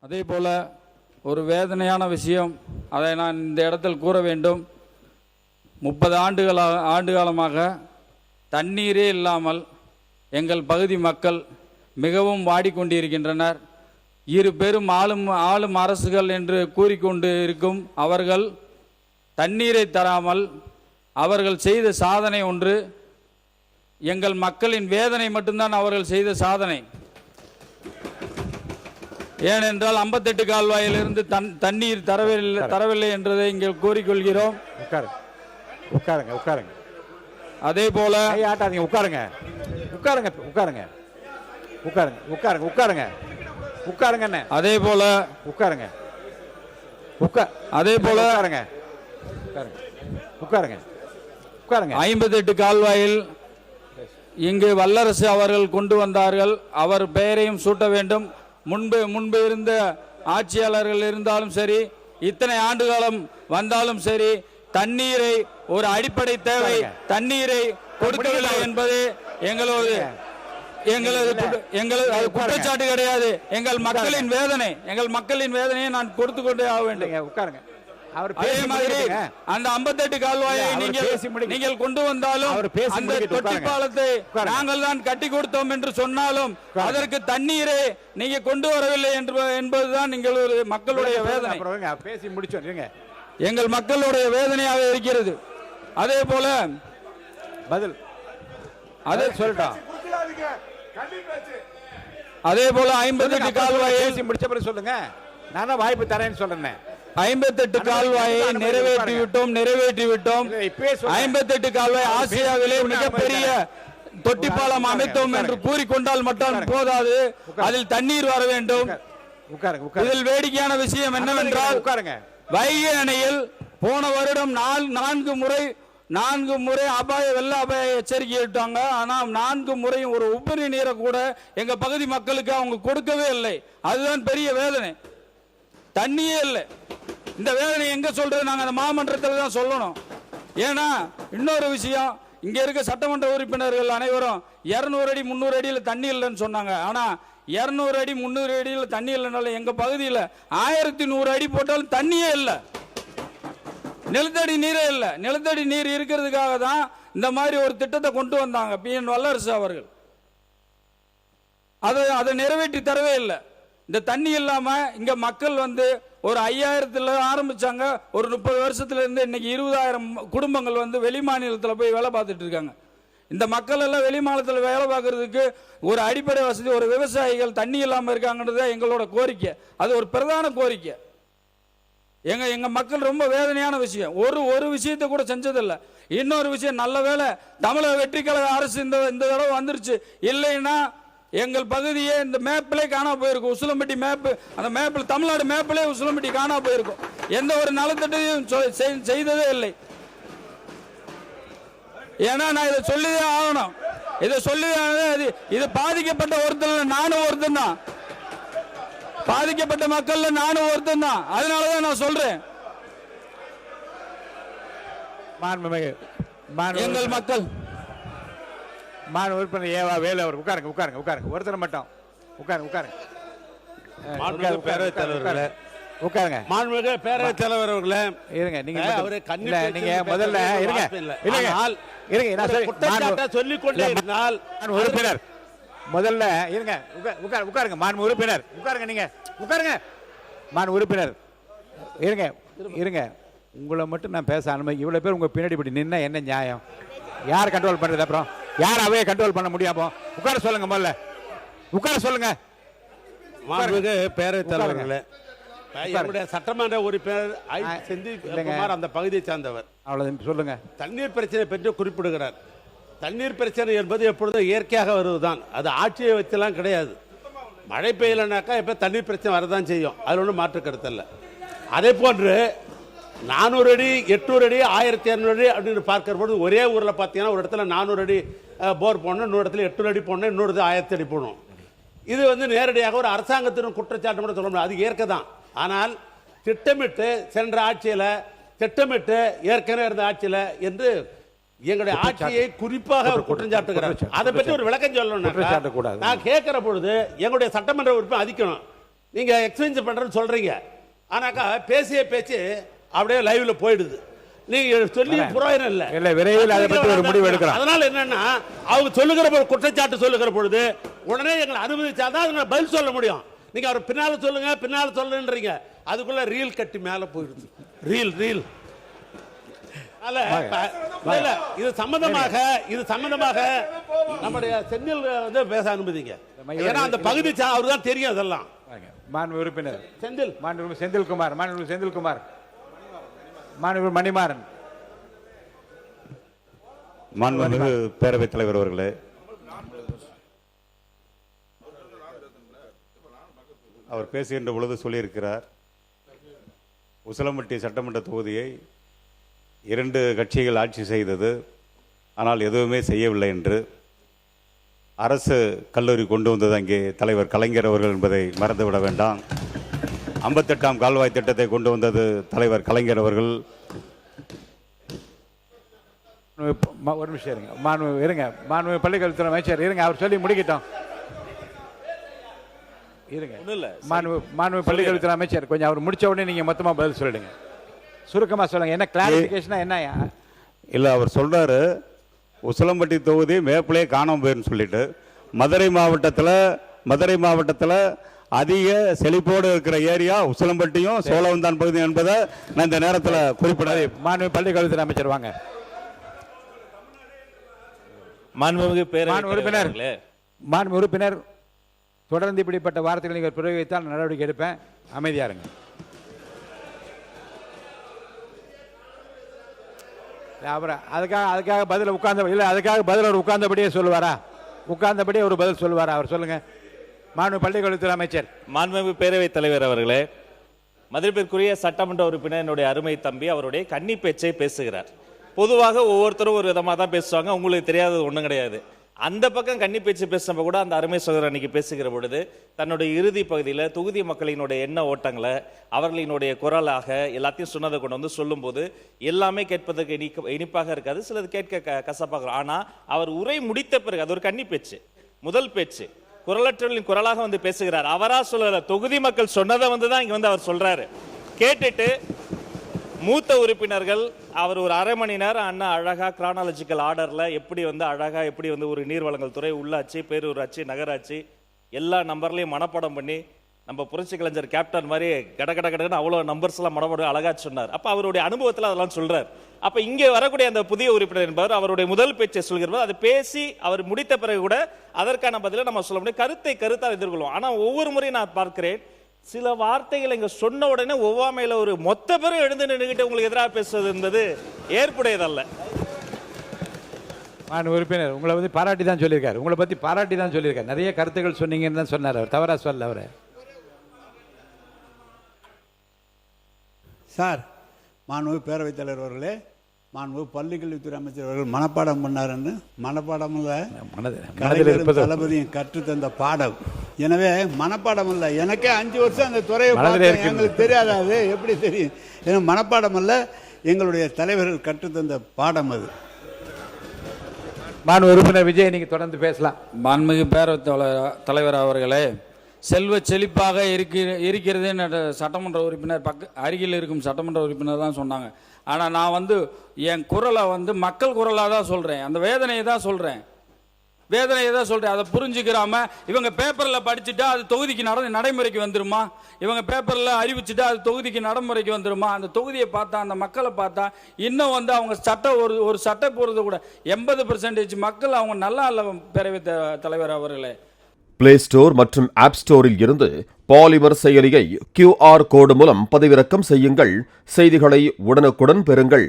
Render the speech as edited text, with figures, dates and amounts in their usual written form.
அதே போல் ஒரு வேதனையான விஷயம், அதை நான் இந்த இடத்தில் கூற வேண்டும். 30 ஆண்டு காலமாக தண்ணீரே இல்லாமல் எங்கள் பகுதி மக்கள் மிகவும் வாடிக்கொண்டிருக்கின்றனர். இரு பெரும் ஆளும் அரசுகள் என்று கூறிக்கொண்டு இருக்கும் அவர்கள் தண்ணீரை தராமல் அவர்கள் செய்த சாதனை ஒன்று. எங்கள் மக்களின் வேதனை மட்டும்தான் அவர்கள் செய்த சாதனை. ஏனென்றால் 58 கால்வாயிலிருந்து தண்ணீர் தரவில்லை என்றதை இங்கே கூறிக்கொள்கிறோம். உட்காருங்க உட்காருங்க. அதே போல ஆட்டாதீங்க, உட்காருங்க உட்காருங்க உட்காருங்க உட்காருங்க உட்காருங்க உட்காருங்க உட்காருங்க. அதே போல உட்காருங்க அதே போல உட்காருங்க உட்காருங்க உட்காருங்க. 58 கால்வாயில் இங்கு வல்லரசு அவர்கள் கொண்டு வந்தார்கள். அவர் பெயரையும் சூட்ட வேண்டும். முன்பு இருந்த ஆட்சியாளர்கள் இருந்தாலும் சரி, இத்தனை ஆண்டு காலம் வந்தாலும் சரி, தண்ணீரை ஒரு அடிப்படை தேவை, தண்ணீரை கொடுக்கவில்லை என்பது எங்களது குற்றச்சாட்டு கிடையாது. எங்கள் மக்களின் வேதனை, எங்கள் மக்களின் வேதனையை நான் கொடுத்து கொண்டே ஆக வேண்டும். உட்காருங்க. அதே மாதிரி அந்த 58 கால்வாயை நீங்கள் கொண்டு வந்தாலும் அந்த தொட்டி பாலத்தை நாங்கள் தான் கட்டி கொடுத்தோம் என்று சொன்னாலும் அதற்கு தண்ணீரை நீங்க கொண்டு வரவில்லை என்பதுதான் மக்களுடைய வேதனை. பேசி முடிச்சோம். எங்கள் மக்களுடைய வேதனையாக இருக்கிறது. அதே போல பதில் அதே சொல்லிட்டோம். அதே போல 58 கால்வாயை முடிச்ச பிறகு சொல்லுங்க. நான் தான் வாய்ப்பு தரேன்னு சொல்றேன். 58 கால்வாயை நிறைவேற்றி விட்டோம். 58 கால்வாய் ஆசியாவிலே மிகப்பெரிய தொட்டி பாலம் அமைத்தோம் என்று கூறிக்கொண்டால் மட்டும் போதாது, அதில் தண்ணீர் வர வேண்டும். இதில் வேடிக்கையான விஷயம் என்னவென்றால், வைகை அணையில் போன வருடம் 4 முறை வெள்ள அபாய எச்சரிக்கை விட்டாங்க. ஆனால் 4 முறையும் ஒரு உபரி நீரை கூட எங்க பகுதி மக்களுக்கு அவங்க கொடுக்கவே இல்லை. அதுதான் பெரிய வேதனை. தண்ணியே இல்லை. இந்த வேதனை எங்க சொல்றது? நாங்க அந்த மாமன்றத்தில் தான் சொல்லணும். ஏன்னா இன்னொரு விஷயம், இங்க இருக்க சட்டமன்ற உறுப்பினர்கள் அனைவரும் 200 அடி 300 அடியில் தண்ணி இல்லைன்னு சொன்னாங்க. ஆனா 200 அடி 300 அடியில் தண்ணி இல்லைனாலும் எங்க பகுதியில் 1100 அடி போட்டாலும் தண்ணியே இல்லை, நிலத்தடி நீரே இல்லை. நிலத்தடி நீர் இருக்கிறதுக்காக தான் இந்த மாதிரி ஒரு திட்டத்தை கொண்டு வந்தாங்க PN வல்லரசு அவர்கள். அதை நிறைவேற்றி தரவே இல்லை. இந்த தண்ணி இல்லாம இங்க மக்கள் ஒரு 5000 ஆரம்பிச்சாங்க. ஒரு 30 வருஷத்துல இருந்து இன்னைக்கு 20,000 குடும்பங்கள் வெளி மாநிலத்தில் போய் வேலை பார்த்துட்டு இருக்காங்க. இந்த மக்கள் எல்லாம் வெளி மாநிலத்தில் வேலை பார்க்கறதுக்கு ஒரு அடிப்படை வசதி, ஒரு விவசாயிகள் தண்ணி இல்லாம இருக்காங்கன்றது எங்களோட கோரிக்கை. அது ஒரு பிரதான கோரிக்கை. எங்க மக்கள் ரொம்ப வேதனையான விஷயம். ஒரு விஷயத்தை கூட செஞ்சதில்லை. இன்னொரு விஷயம், நல்ல வேலை தமிழக வெற்றி கழக அரசு இந்த தடவை வந்துருச்சு. இல்லைன்னா எங்கள் பகுதியே இந்த மேப்பிலே காணா போயிருக்கும். உசிலம்பட்டி மேப்பு, அந்த மேப்பில் தமிழ்நாடு மேப்பிலே உசிலம்பட்டி காணா போயிருக்கும். எந்த ஒரு நலத்திட்டையும் செய்ததே இல்லை. ஏன்னா நான் இதை சொல்லிதான் ஆகணும். இதை சொல்லி இது பாதிக்கப்பட்ட ஒருத்தர், நானும் ஒருத்தன் தான். பாதிக்கப்பட்ட மக்கள் நானும் ஒருத்தன் தான். அதனாலதான் நான் சொல்றேன், எங்கள் மக்கள் உறுப்பினர் ஏவா வேலு அவர் உட்காருங்க உட்காருங்க உட்காருங்க. ஒருத்தர் மட்டும் உட்காருங்க. பேரவைத் தலைவர்களே உட்காருங்க. மாண்புமிகு பேரவைத் தலைவர் அவர்களே இருங்க. நீங்க முதல்ல இருங்க. சொல்லிக் கொண்டே இருந்தால் உறுப்பினர் முதல்ல இருங்க. உட்காருங்க. மாண்பு உறுப்பினர் உட்காருங்க. நீங்க உட்காருங்க. மாண்பு உறுப்பினர் இருங்க. உங்களை மட்டும் நான் பேச அனுமதி. இவ்வளவு பேர் உங்க பின்னாடி இப்படி நின்னா என்ன நியாயம்? யார் கண்ட்ரோல் பண்றது? அப்புறம் யார் அவையை கண்ட்ரோல் பண்ண முடியாமோ? உட்கார சொல்லுங்க. முதல்ல உட்கார சொல்லுங்க. மாண்புமிகு பேரவைத் தலைவர்களே, என்னுடைய சட்டமன்ற உறுப்பினர் செந்தில்குமார் அந்த பகுதியை சார்ந்தவர். அவ்வளவு சொல்லுங்க. தண்ணீர் பிரச்சனை பற்றி குறிப்பிடுகிறார். தண்ணீர் பிரச்சனை என்பது எப்பொழுதும் இயற்கையாக வருவதுதான். அது ஆட்சியை வச்செல்லாம் கிடையாது. மழை பெய்யலைனாக்கா எப்போ தண்ணீர் பிரச்சனை வரதான் செய்யும். அதில் ஒன்றும் மாற்று கருத்து இல்லை. அதே போன்று 400 அடி 800 அடி 1200 அடி அப்படின்னு பார்க்கிற பொழுது ஒரே ஊரில் பார்த்தீங்கன்னா ஒரு இடத்துல 400 அடி போர் போடணும், இன்னொரு இடத்துல 800 அடி போடணும், இன்னொரு 1000 அடி போடணும். இது நேரடியாக ஒரு அரசாங்கத்தின் குற்றச்சாட்டு மட்டும் சொல்ல முடியாது. அது இயற்கை தான். ஆனால் திட்டமிட்டு சென்ற ஆட்சியில் திட்டமிட்டு ஏற்கனவே இருந்த ஆட்சியில் என்று எங்களுடைய ஆட்சியை குறிப்பாக ஒரு குற்றம் சாட்டுகிறார். அதை பற்றி ஒரு விளக்கம் சொல்லணும். நான் கேட்கிற பொழுது எங்களுடைய சட்டமன்ற உறுப்பினர் அதிக்கணும். நீங்கள் எக்ஸ்சேஞ்ச் பண்ணுறேன்னு சொல்கிறீங்க. ஆனாக்கா பேசிய பேச்சு அப்படியே லைவ்ல போயிடுது. நீங்க சொல்லி புரோஜனம் இல்லை. இல்லை, விரைவில் அதை பற்றி ஒரு முடிவு எடுக்கலாம். அதனால என்னன்னா அவங்க சொல்லுகிற பொழுது, குற்றச்சாட்டு சொல்லுகிற பொழுது உடனே எங்களை அனுமதிச்சாதான் அதுக்கு பதில் சொல்ல முடியும். நீங்க அவர் பின்னால சொல்லுங்க பின்னால சொல்லுன்றீங்க, அதுக்குள்ள ரீல் கட்டி மேல போயிடுது. ரீல் இது சம்பந்தமாக நம்முடைய செந்தில் வந்து பேச அனுமதிங்க. ஏன்னா அந்த பகுதி அவரு தான் தெரியும் அதெல்லாம். மாண்பு உறுப்பினர் செந்தில், மாண்பு செந்தில்குமார், மாண்பு செந்தில்குமார், மாண்பு மணிமாறன். மாண்புமிகு பேரவைத் தலைவர் அவர்களே, அவர் பேசுகின்ற பொழுது சொல்லியிருக்கிறார், உசிலம்பட்டி சட்டமன்ற தொகுதியை 2 கட்சிகள் ஆட்சி செய்தது, ஆனால் எதுவுமே செய்யவில்லை என்று. அரசு கல்லூரி கொண்டு வந்தது அங்கே தலைவர் கலைஞர் அவர்கள் என்பதை மறந்துவிட வேண்டாம். 58ஆம் கால்வாய் திட்டத்தை கொண்டு வந்தது தலைவர் கலைஞர் அவர்கள். ஒரு நிமிஷம் இருங்க. மாண்பு பள்ளிக்கல்வித்துறை அமைச்சர் இருங்க, அவர் சொல்லி முடிக்கட்டும். இருங்க, மாண்பு பள்ளிக்கல்வித்துறை அமைச்சர் கொஞ்சம் அவர் முடிச்ச உடனே நீங்க மொத்தமா பதில் சொல்லிடுங்க. சுருக்கமா சொல்லுங்க, என்ன கிளாரிபிகேஷனா என்னயா? இல்லை, அவர் சொல்றாரு உசிலம்பட்டி தொகுதி மேப்பிளே காணாம போயிருன்னு சொல்லிட்டு. மதுரை மாவட்டத்தில் அதிக செழிப்போடு இருக்கிற ஏரியா உசிலம்பட்டியும் சோழவந்தான் பகுதி என்பதை நான் இந்த நேரத்தில் குறிப்பிட. மாண்பு பள்ளிக்கல்வித்துறை அமைச்சர் வாங்க. மாண்பு உறுப்பினர் தொடர்ந்து இப்படிப்பட்ட வார்த்தைகளை நீங்கள் பிரயோகித்தால் நடவடிக்கை எடுப்பேன். அமைதியா இருங்க. அப்புறம் அதுக்காக பதில் அவர் உட்கார்ந்தபடியே சொல்லுவாரா? உட்கார்ந்தபடியே ஒரு பதில் சொல்லுவாரா? அவர் சொல்லுங்க. மாண்பு பள்ளிக்கல்வித்துறை அமைச்சர். மாண்புமிகு பேரவைத் தலைவர் அவர்களே, மதிப்பிற்குரிய சட்டமன்ற உறுப்பினர் என்னுடைய அருமை தம்பி அவருடைய கன்னி பேச்சை பேசுகிறார். பொதுவாக ஒவ்வொருத்தரும் ஒரு விதமாக தான் பேசுவாங்க, உங்களுக்கு தெரியாதது ஒன்றும் கிடையாது. அந்த பக்கம் கன்னி பேச்சு பேசுறப்ப கூட அந்த அருமை சகோதரர் அன்னைக்கு பேசுகிற பொழுது தன்னுடைய இறுதி பகுதியில் தொகுதி மக்களினுடைய எண்ண ஓட்டங்களை அவர்களினுடைய குரலாக எல்லாத்தையும் சொன்னதை கொண்டு வந்து சொல்லும்போது எல்லாமே கேட்பதற்கு இனிப்பாக இருக்காது, சிலது கேட்க கசப்பாக. ஆனால் அவர் உரை முடித்த பிறகு அது ஒரு கன்னி பேச்சு, முதல் பேச்சு, குரலற்றவர்களின் குரலாக வந்து பேசுகிறார். அவரா சொல்லல, தொகுதி மக்கள் சொன்னதை வந்து தான் இங்க வந்து அவர் சொல்றாரு. கேட்டுட்டு மூத்த உறுப்பினர்கள் அவர் ஒரு அரை மணி நேரம் அண்ணா அழகா கிரானாலஜிக்கல் ஆர்டர்ல எப்படி வந்து அழகா எப்படி வந்து ஒரு நீர்வளங்கள் துறை, உள்ளாட்சி, பேரூராட்சி, நகராட்சி எல்லா நம்பர்லையும் மனப்பாடம் பண்ணி நம்ம புரட்சி கலைஞர் கேப்டன் மாதிரி கடன்னு அவ்வளோ நம்பர்ஸ் எல்லாம் மனப்பாடம் அழகா சொன்னார். அப்ப அவருடைய அனுபவத்தில் அதெல்லாம் சொல்றார். அப்ப இங்கே வரக்கூடிய அந்த புதிய உறுப்பினர் என்பவர் அவருடைய முதல் பேச்சை சொல்கிறவர், அதை பேசி அவர் முடித்த பிறகு கூட அதற்கான பதிலை நம்ம சொல்ல முடியும், கருத்தை எதிர்கொள்வோம். ஆனா ஒவ்வொரு முறையும் நான் பார்க்கிறேன், சில வார்த்தைகள் இங்க சொன்ன உடனே ஒவ்வாமையில ஒரு மொத்த பேரும் எழுந்து நின்றுகிட்டு உங்களுக்கு எதிராக பேசுவது என்பது ஏற்புடையதல்ல. உறுப்பினர் உங்களை வந்து பாராட்டி தான் சொல்லியிருக்காரு, உங்களை பத்தி பாராட்டி தான் சொல்லியிருக்காரு, நிறைய கருத்துக்கள் சொன்னீங்கன்னு தான் சொன்னார், அவர் தவறா சொல்ல. அவரை சார், மாண்பு பேரவைத் தலைவர் அவர்களே, மாண்பு பள்ளிக்கல்வித்துறை அமைச்சர் அவர்கள் மனப்பாடம் பண்ணாருன்னு, மனப்பாடம் தளபதியும் கற்றுத்தந்த பாடம். எனவே மனப்பாடம் இல்லை, எனக்கே 5 வருஷம் அந்த துறையை எங்களுக்கு தெரியாத, அது எப்படி தெரியும்? ஏன்னா மனப்பாடம் அல்ல, எங்களுடைய தலைவர்கள் கற்றுத்தந்த பாடம் அது. மாண்பு உறுப்பினர் விஜய், நீங்க தொடர்ந்து பேசலாம். மாண்புமிகு பேரவைத் தலைவர் அவர்களே, செல்வ செழிப்பாக இருக்கிறது சட்டமன்ற உறுப்பினர் அருகில் இருக்கும் சட்டமன்ற உறுப்பினர் தான் சொன்னாங்க. ஆனால் நான் வந்து என் குரலை வந்து மக்கள் குரலாக தான் சொல்கிறேன், அந்த வேதனையை தான் சொல்கிறேன், அதை புரிஞ்சுக்கிறாம இவங்க பேப்பரில் படிச்சுட்டா அது தொகுதிக்கு நடைமுறைக்கு வந்துருமா, இவங்க பேப்பரில் அறிவிச்சுட்டா அது தொகுதிக்கு நடைமுறைக்கு வந்துருமா? அந்த தொகுதியை பார்த்தா, அந்த மக்களை பார்த்தா இன்னும் வந்து அவங்க ஒரு சட்டை போடுறது கூட 80% மக்கள் அவங்க நல்லா இல்லை. பேரவைத் தலைவர் அவர்களே, பிளே ஸ்டோர் மற்றும் ஆப் ஸ்டோரில் இருந்து பாலிமர் செயலியை QR கோடு மூலம் பதிவிறக்கம் செய்யுங்கள். செய்திகளை உடனுக்குடன் பெறுங்கள்.